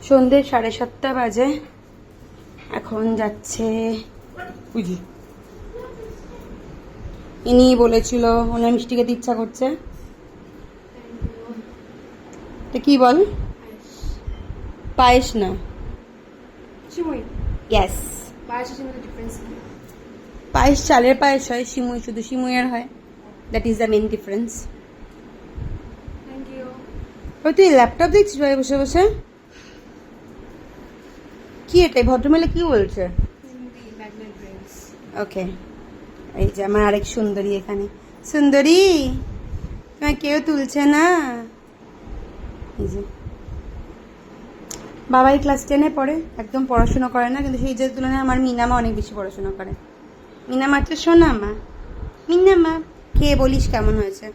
সন্ধ্যে 7:30 বাজে। এখন যাচ্ছে বুঝি, ইনি বলেছিল ওনার মিষ্টি খেতে ইচ্ছা করছে। তো কি বল? পায়েস না, ইয়েস পায়েস চালের পায়েস হয়, সিমুই শুধু সিমুইয়ের হয়। That is the main difference. ওই তুই ল্যাপটপ দেখছিস ভাই বসে বসে? কি এটা ভদ্রমহিলা কি বলছে? ওকে, এই যে আমার আরেক সুন্দরী এখানে। সুন্দরী, তোমার কেউ তুলছে না। এই যে বাবাই ক্লাস 10-এ পড়ে, একদম পড়াশোনা করে না, কিন্তু সেই যে তুলনায় আমার মিনামা অনেক বেশি পড়াশোনা করে। মিনামা তো শোনা মা, মিনামা খেয়ে বলিস কেমন হয়েছে।